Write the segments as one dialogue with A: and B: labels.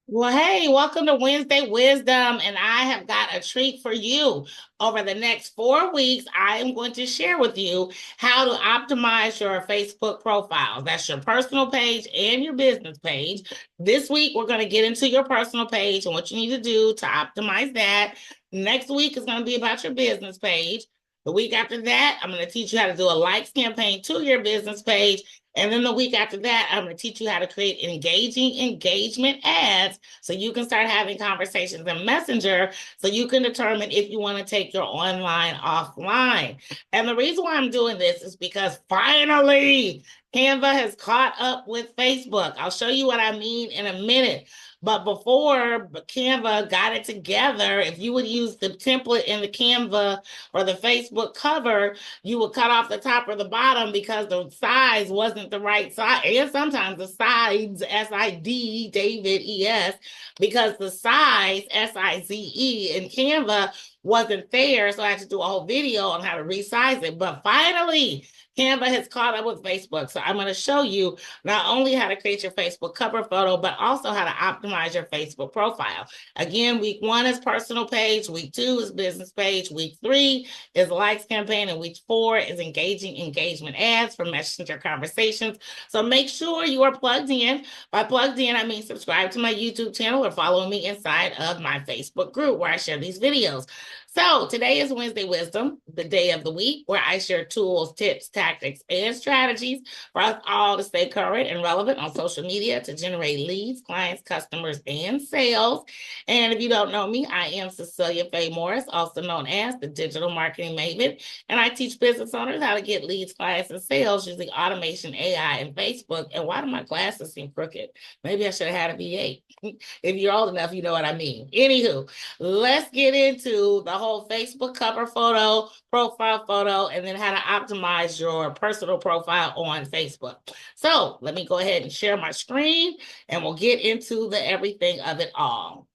A: Well, hey, welcome to Wednesday Wisdom, and I have got a treat for you. Over the next 4 weeks, I am going to share with you how to optimize your Facebook profile. That's your personal page and your business page. This week, we're going to get into your personal page and what you need to do to optimize that. Next week is going to be about your business page. The week after that, I'm going to teach you how to do a likes campaign to your business page. And then the week after that, I'm going to teach you how to create engaging engagement ads so you can start having conversations in Messenger so you can determine if you want to take your online offline. And the reason why I'm doing this is because finally, Canva has caught up with Facebook. I'll show you what I mean in a minute. But before Canva got it together, if you would use the template in the Canva or the Facebook cover, you would cut off the top or the bottom because the size wasn't the right size. And sometimes the sides, S-I-D, David, E-S, because the size, S-I-Z-E, in Canva wasn't there. So I had to do a whole video on how to resize it. But finally, Canva has caught up with Facebook. So I'm going to show you not only how to create your Facebook cover photo, but also how to optimize your Facebook profile. Again, week 1 is personal page, week 2 is business page, week 3 is likes campaign, and week 4 is engaging engagement ads for messenger conversations. So make sure you are plugged in. By plugged in, I mean subscribe to my YouTube channel or follow me inside of my Facebook group where I share these videos. So today is Wednesday Wisdom, the day of the week where I share tools, tips, tactics, and strategies for us all to stay current and relevant on social media to generate leads, clients, customers, and sales. And if you don't know me, I am Cecelia Faye Morris, also known as the Digital Marketing Maven, and I teach business owners how to get leads, clients, and sales using automation, AI, and Facebook. And why do my glasses seem crooked? Maybe I should have had a VA. If you're old enough, you know what I mean. Anywho, let's get into the whole Facebook cover photo, profile photo, and then how to optimize your personal profile on Facebook. So let me go ahead and share my screen and we'll get into the everything of it all.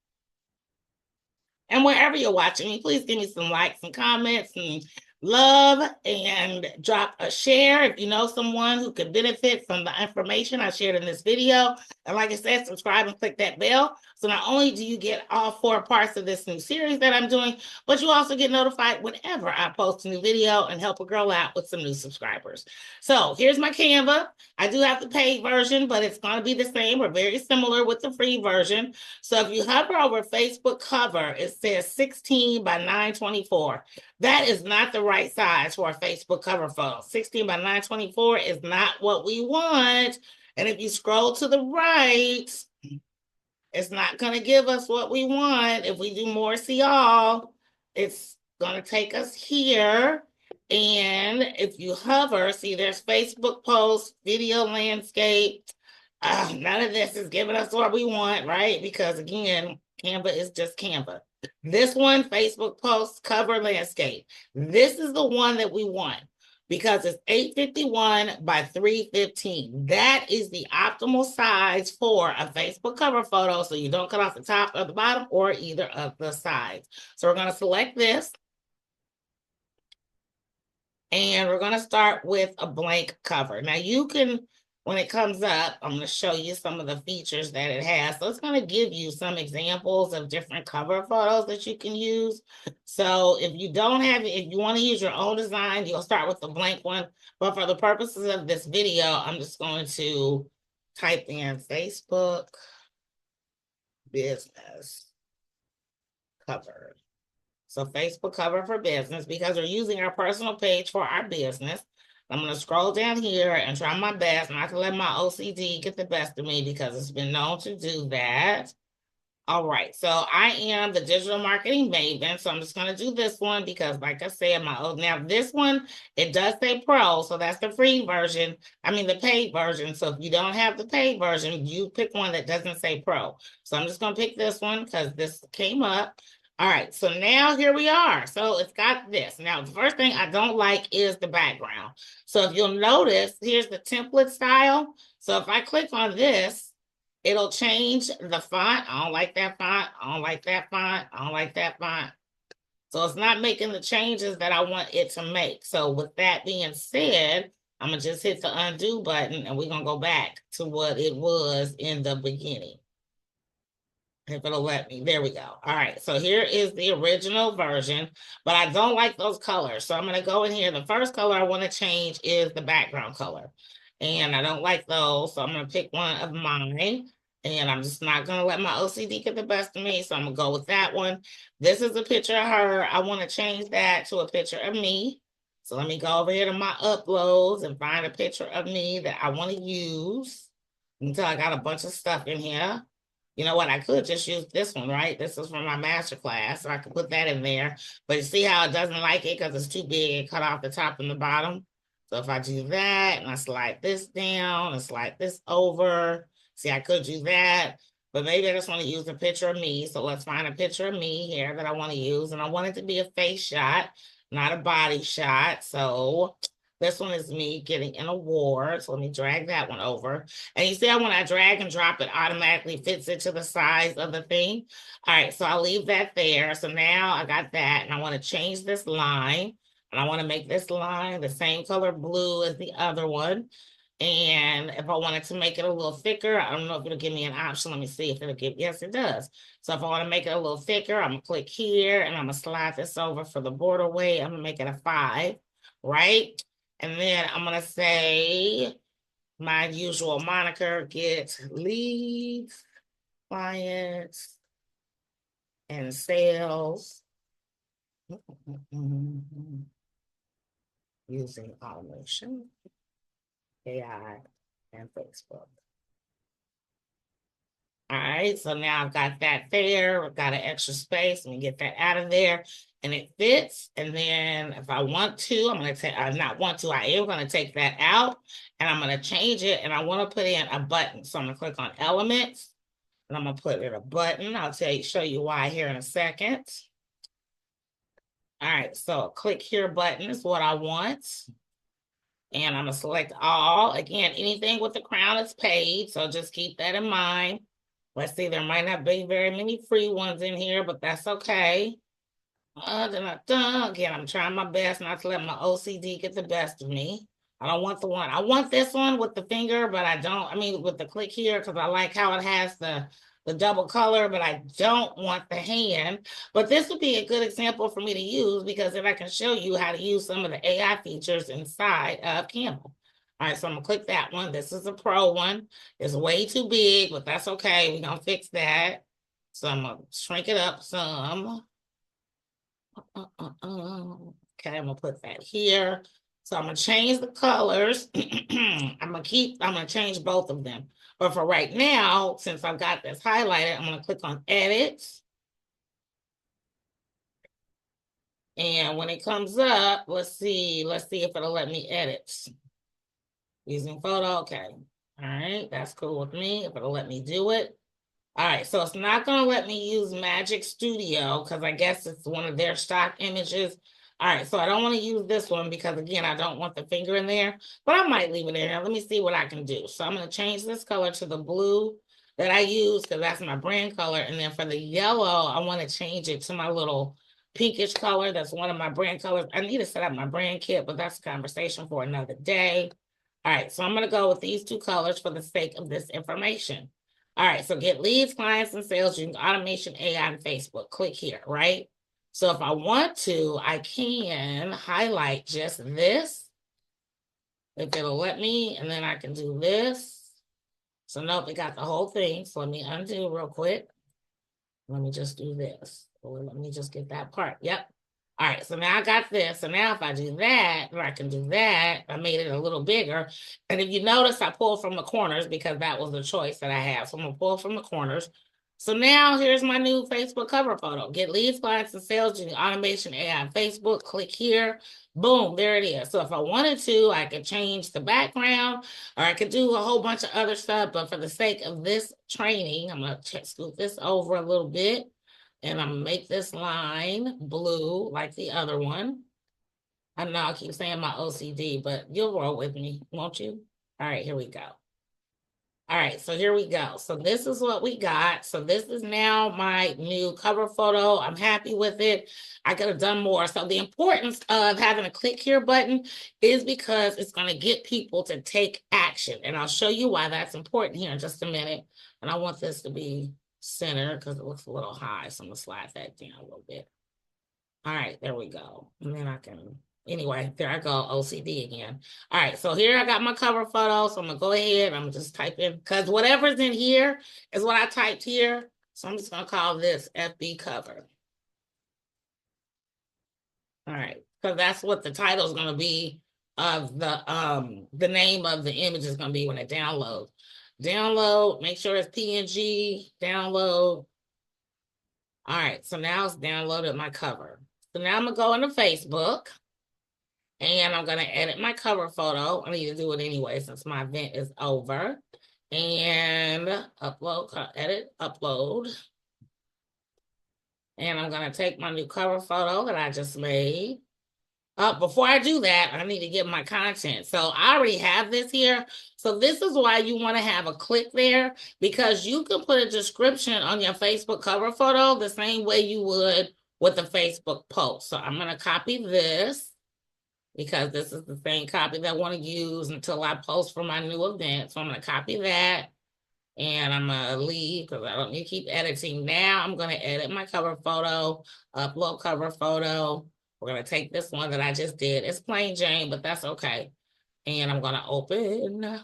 A: And wherever you're watching me, please give me some likes and comments and love, and drop a share if you know someone who could benefit from the information I shared in this video. And like I said, subscribe and click that bell. So not only do you get all 4 parts of this new series that I'm doing, but you also get notified whenever I post a new video and help a girl out with some new subscribers. So here's my Canva. I do have the paid version, but it's going to be the same or very similar with the free version. So if you hover over Facebook cover, it says 16 by 924. That is not the right size for a Facebook cover photo. 16 by 924 is not what we want. And if you scroll to the right, it's not going to give us what we want. If we do more see all, it's going to take us here. And if you hover, see there's Facebook post, video landscape. None of this is giving us what we want, right? Because again, Canva is just Canva. This one, Facebook post, cover landscape. This is the one that we want because it's 851 by 315. That is the optimal size for a Facebook cover photo, so you don't cut off the top or the bottom or either of the sides. So we're going to select this. And we're going to start with a blank cover. Now you can, when it comes up, I'm going to show you some of the features that it has. So it's going to give you some examples of different cover photos that you can use. So if you don't have it, if you want to use your own design, you'll start with the blank one. But for the purposes of this video, I'm just going to type in Facebook business cover. So Facebook cover for business, because we're using our personal page for our business. I'm going to scroll down here and try my best not to let my OCD get the best of me because it's been known to do that. All right, so I am the digital marketing maven. So I'm just going to do this one because, like I said, now this one, it does say pro. So that's the free version. I mean, the paid version. So if you don't have the paid version, you pick one that doesn't say pro. So I'm just going to pick this one because this came up. All right, so now here we are. So it's got this. Now, the first thing I don't like is the background. So if you'll notice, here's the template style. So if I click on this, it'll change the font. I don't like that font. I don't like that font. I don't like that font. So it's not making the changes that I want it to make. So with that being said, I'm going to just hit the undo button and we're going to go back to what it was in the beginning. if it'll let me. There we go. All right, so here is the original version, but I don't like those colors. So I'm going to go in here. The first color I want to change is the background color. And I don't like those, so I'm going to pick one of mine. And I'm just not going to let my OCD get the best of me, so I'm going to go with that one. This is a picture of her. I want to change that to a picture of me. So let me go over here to my uploads and find a picture of me that I want to use until I got a bunch of stuff in here. You know what? I could just use this one, right? This is from my master class, so I could put that in there. But you see how it doesn't like it because it's too big and cut off the top and the bottom. So if I do that and I slide this down and slide this over, see, I could do that. But maybe I just want to use a picture of me. So let's find a picture of me here that I want to use. And I want it to be a face shot, not a body shot. So this one is me getting an award. So let me drag that one over. And you see how when I drag and drop, it automatically fits into the size of the thing. All right, so I'll leave that there. So now I got that, and I want to change this line. And I want to make this line the same color blue as the other one. And if I wanted to make it a little thicker, I don't know if it'll give me an option. Let me see if it'll give, yes, it does. So if I want to make it a little thicker, I'm gonna click here and I'm gonna slide this over for the border weight. I'm gonna make it a 5, right? And then I'm gonna say my usual moniker, get leads, clients, and sales using automation, AI, and Facebook. All right, so now I've got that there. I've got an extra space. Let me get that out of there. And it fits. And then if I want to, I'm going to take, not want to, I am going to take that out and I'm going to change it. And I want to put in a button. So I'm going to click on elements and I'm going to put in a button. I'll show you why here in a second. All right, so click here button is what I want. And I'm going to select all. Again, anything with the crown is paid. So just keep that in mind. Let's see, there might not be very many free ones in here, but that's okay. Again, I'm trying my best not to let my OCD get the best of me. I don't want the one. I want this one with the finger, but I don't, I mean, with the click here, because I like how it has the double color, but I don't want the hand. But this would be a good example for me to use because if I can show you how to use some of the AI features inside of Canva. All right, so I'm gonna click that one. This is a pro one. It's way too big, but that's okay. We're gonna fix that. So I'm gonna shrink it up some. Okay, I'm gonna put that here. So I'm gonna change the colors. I'm gonna change both of them. But for right now, since I've got this highlighted, I'm gonna click on edit. And when it comes up, let's see if it'll let me edit. Using photo, okay. All right, that's cool with me, if it'll let me do it. All right, so it's not gonna let me use Magic Studio because I guess it's one of their stock images. All right, so I don't want to use this one because again, I don't want the finger in there, but I might leave it in there. Let me see what I can do. So I'm gonna change this color to the blue that I use because that's my brand color. And then for the yellow, I want to change it to my little pinkish color. That's one of my brand colors. I need to set up my brand kit, but that's a conversation for another day. All right, so I'm gonna go with these two colors for the sake of this information. All right, so get leads, clients, and sales using automation, AI, and Facebook. Click here, right? So if I want to, I can highlight just this, if it'll let me, and then I can do this. So nope, it got the whole thing. So let me undo real quick. Let me just do this. Or let me just get that part. Yep. All right, so now I got this. So now if I do that, or I can do that, I made it a little bigger. And if you notice, I pulled from the corners because that was the choice that I have. So I'm gonna pull from the corners. So now here's my new Facebook cover photo. Get leads, clients, and sales using automation, AI, and Facebook. Click here. Boom, there it is. So if I wanted to, I could change the background or I could do a whole bunch of other stuff. But for the sake of this training, I'm gonna scoot this over a little bit. And I'm gonna make this line blue like the other one. I know I keep saying my OCD, but you'll roll with me, won't you? All right, here we go. All right, so here we go. So this is what we got. So this is now my new cover photo. I'm happy with it. I could have done more. So the importance of having a click here button is because it's going to get people to take action. And I'll show you why that's important here in just a minute. And I want this to be center because it looks a little high. So I'm gonna slide that down a little bit. All right, there we go. And then I can, anyway, there I go, OCD again. All right, so here I got my cover photo. So I'm gonna go ahead, I'm gonna just type in, because whatever's in here is what I typed here. So I'm just gonna call this FB cover. All right, because that's what the title is gonna be of the name of the image is gonna be when it downloads. Download, make sure it's PNG, download. All right, so now it's downloaded my cover. So now I'm gonna go into Facebook and I'm gonna edit my cover photo. I need to do it anyway since my event is over. And upload, edit, upload. And I'm gonna take my new cover photo that I just made. Before I do that, I need to get my content. So I already have this here. So this is why you want to have a click there, because you can put a description on your Facebook cover photo the same way you would with a Facebook post. So I'm going to copy this because this is the same copy that I want to use until I post for my new event. So I'm going to copy that and I'm going to leave because I don't need to keep editing. Now I'm going to edit my cover photo, upload cover photo. We're going to take this one that I just did. It's plain Jane, but that's okay. And I'm going to open.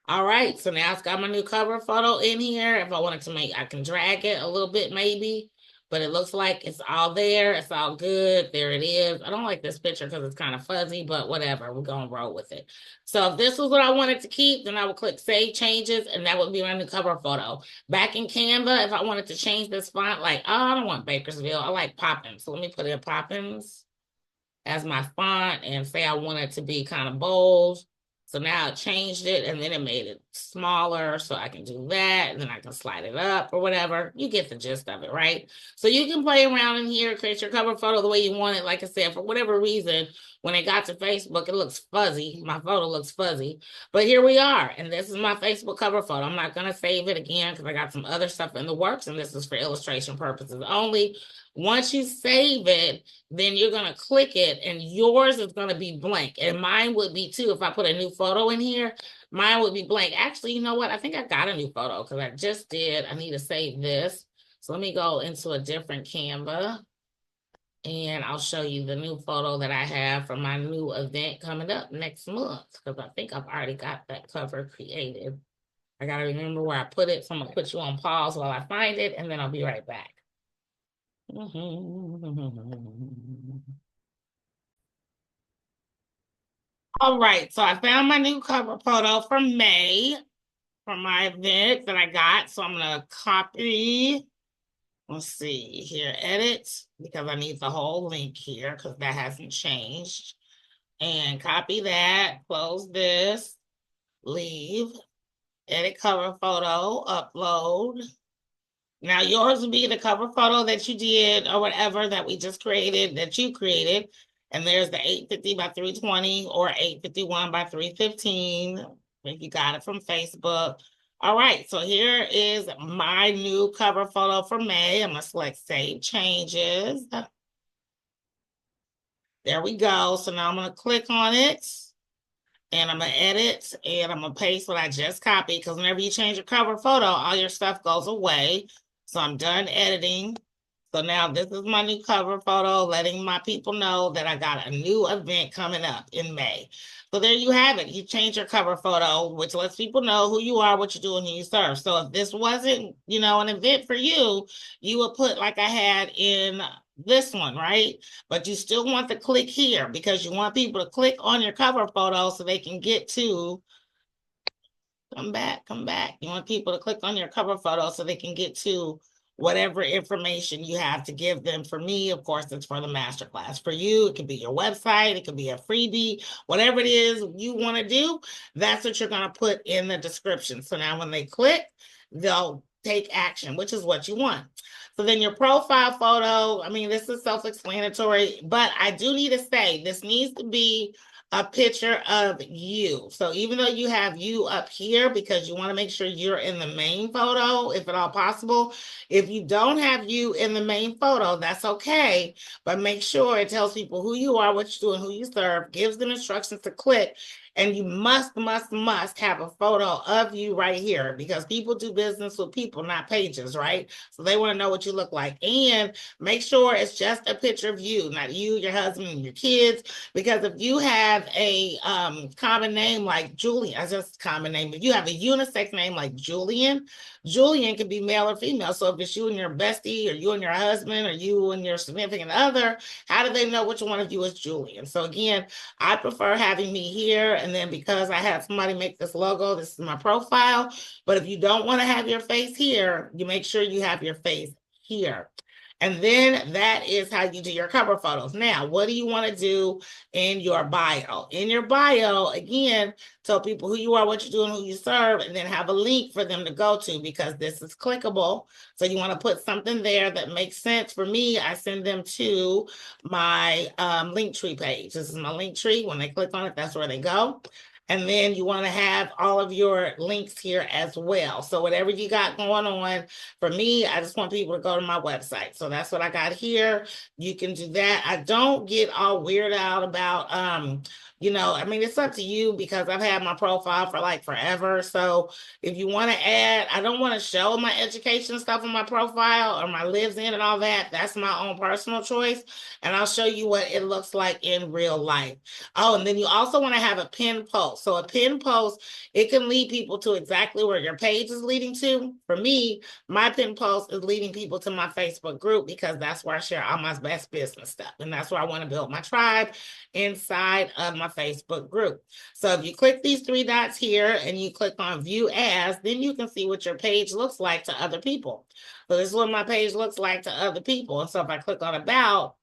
A: All right, so now it's got my new cover photo in here. If I wanted to make, I can drag it a little bit maybe, but it looks like it's all there. It's all good. There it is. I don't like this picture because it's kind of fuzzy, but whatever. We're going to roll with it. So if this was what I wanted to keep, then I would click Save Changes, and that would be my new cover photo. Back in Canva, if I wanted to change this font, like, oh, I don't want Bakersville. I like Poppins. So let me put in Poppins as my font and say I want it to be kind of bold. So now I changed it and then it made it smaller. So I can do that and then I can slide it up or whatever. You get the gist of it, right? So you can play around in here, create your cover photo the way you want it. Like I said, for whatever reason, when it got to Facebook, it looks fuzzy. My photo looks fuzzy. But here we are. And this is my Facebook cover photo. I'm not going to save it again because I got some other stuff in the works. And this is for illustration purposes only. Once you save it, then you're going to click it and yours is going to be blank. And mine would be too. If I put a new photo in here, mine would be blank. Actually, you know what? I think I got a new photo because I just did. I need to save this. So let me go into a different Canva and I'll show you the new photo that I have for my new event coming up next month because I think I've already got that cover created. I got to remember where I put it. So I'm going to put you on pause while I find it and then I'll be right back. All right, so I found my new cover photo for May for my event that I got. So I'm gonna copy. Let's see here, edit, because I need the whole link here because that hasn't changed. And copy that, close this, leave, edit cover photo, upload. Now yours would be the cover photo that you did or whatever that we just created, that you created. And there's the 850 by 320 or 851 by 315. If you got it from Facebook. All right, so here is my new cover photo for May. I'm gonna select Save Changes. There we go. So now I'm gonna click on it and I'm gonna edit and I'm gonna paste what I just copied because whenever you change your cover photo, all your stuff goes away. So I'm done editing. So now this is my new cover photo, letting my people know that I got a new event coming up in May. So there you have it. You change your cover photo, which lets people know who you are, what you do, and who you serve. So if this wasn't, an event for you, you would put like I had in this one, right? But you still want to click here because you want people to click on your cover photo so they can get to come back. You want people to click on your cover photo so they can get to whatever information you have to give them. For me, of course, it's for the masterclass. For you, it could be your website, it could be a freebie, whatever it is you want to do, that's what you're going to put in the description. So now when they click, they'll take action, which is what you want. So then your profile photo, this is self-explanatory, but I do need to say this needs to be a picture of you. So even though you have you up here because you want to make sure you're in the main photo, if at all possible, if you don't have you in the main photo, that's okay. But make sure it tells people who you are, what you do, and who you serve, gives them instructions to click. And you must have a photo of you right here, because people do business with people, not pages, right? So they want to know what you look like. And make sure it's just a picture of you, not you, your husband, and your kids. Because if you have a common name like Julian, that's just a common name. If you have a unisex name like Julian, Julian can be male or female. So if it's you and your bestie, or you and your husband, or you and your significant other, how do they know which one of you is Julian? So again, I prefer having me here. And then because I had somebody make this logo, this is my profile. But if you don't want to have your face here, you make sure you have your face here. And then that is how you do your cover photos. Now, what do you want to do in your bio? In your bio, again, tell people who you are, what you do, and who you serve, and then have a link for them to go to, because this is clickable. So you want to put something there that makes sense. For me, I send them to my Linktree page. This is my Linktree. When they click on it, that's where they go. And then you want to have all of your links here as well. So whatever you got going on, for me, I just want people to go to my website. So that's what I got here. You can do that. I don't get all weird out about, I mean, it's up to you, because I've had my profile for like forever. So if you want to add, I don't want to show my education stuff on my profile or my lives in and all that. That's my own personal choice. And I'll show you what it looks like in real life. Oh, and then you also want to have a pinned post. So a pinned post, it can lead people to exactly where your page is leading to. For me, my pinned post is leading people to my Facebook group, because that's where I share all my best business stuff. And that's where I want to build my tribe, inside of my Facebook group. So if you click these three dots here and you click on view as, then you can see what your page looks like to other people. So this is what my page looks like to other people. And so if I click on about,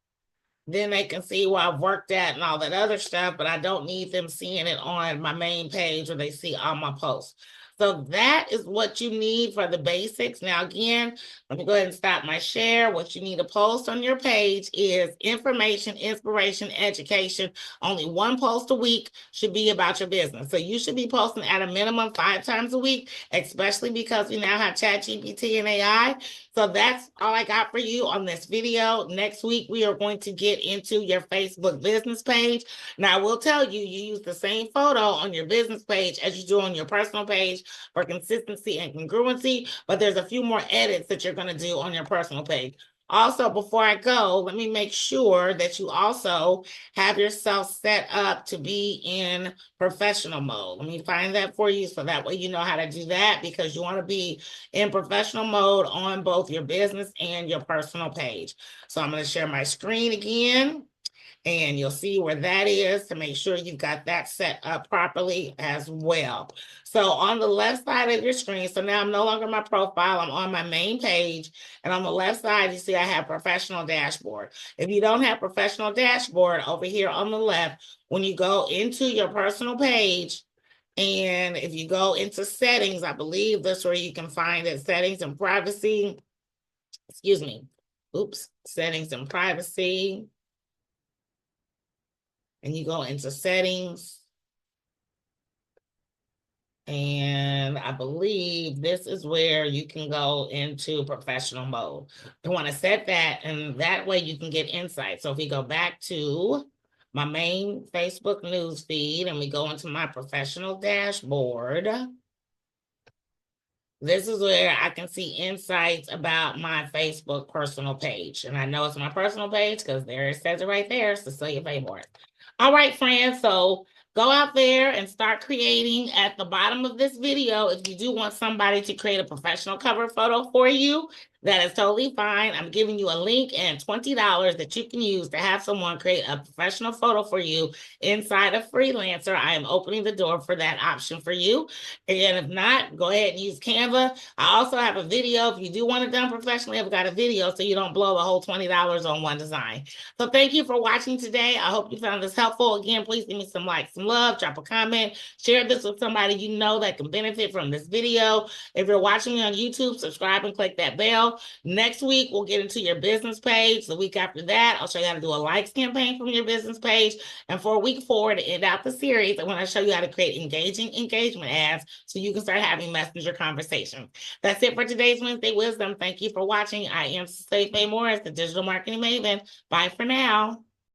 A: then they can see where I've worked at and all that other stuff, but I don't need them seeing it on my main page where they see all my posts. So that is what you need for the basics. Now, again, let me go ahead and stop my share. What you need to post on your page is information, inspiration, education. Only one post a week should be about your business. So you should be posting at a minimum 5 times a week, especially because we now have ChatGPT and AI. So that's all I got for you on this video. Next week, we are going to get into your Facebook business page. Now, I will tell you, you use the same photo on your business page as you do on your personal page for consistency and congruency, but there's a few more edits that you're going to do on your personal page. Also, before I go, let me make sure that you also have yourself set up to be in professional mode. Let me find that for you, so that way you know how to do that, because you want to be in professional mode on both your business and your personal page. So I'm going to share my screen again, and you'll see where that is to make sure you've got that set up properly as well. So on the left side of your screen, so now I'm no longer my profile, I'm on my main page, and on the left side, you see I have professional dashboard. If you don't have professional dashboard, over here on the left, when you go into your personal page, and if you go into settings, I believe that's where you can find it, settings and privacy, excuse me, settings and privacy. And you go into settings. And I believe this is where you can go into professional mode. You want to set that, and that way you can get insight. So if we go back to my main Facebook news feed and we go into my professional dashboard, this is where I can see insights about my Facebook personal page. And I know it's my personal page because there it says it right there, Cecelia Favorite. All right, friends, so go out there and start creating. At the bottom of this video, if you do want somebody to create a professional cover photo for you, that is totally fine. I'm giving you a link and $20 that you can use to have someone create a professional photo for you inside of Freelancer. I am opening the door for that option for you. And if not, go ahead and use Canva. I also have a video. If you do want it done professionally, I've got a video so you don't blow the whole $20 on one design. So thank you for watching today. I hope you found this helpful. Again, please give me some likes, some love, drop a comment, share this with somebody you know that can benefit from this video. If you're watching me on YouTube, subscribe and click that bell. Next week, we'll get into your business page. The week after that, I'll show you how to do a likes campaign from your business page. And for week 4, to end out the series, I want to show you how to create engaging engagement ads so you can start having messenger conversations. That's it for today's Wednesday Wisdom. Thank you for watching. I am Cecelia Morris, the Digital Marketing Maven. Bye for now.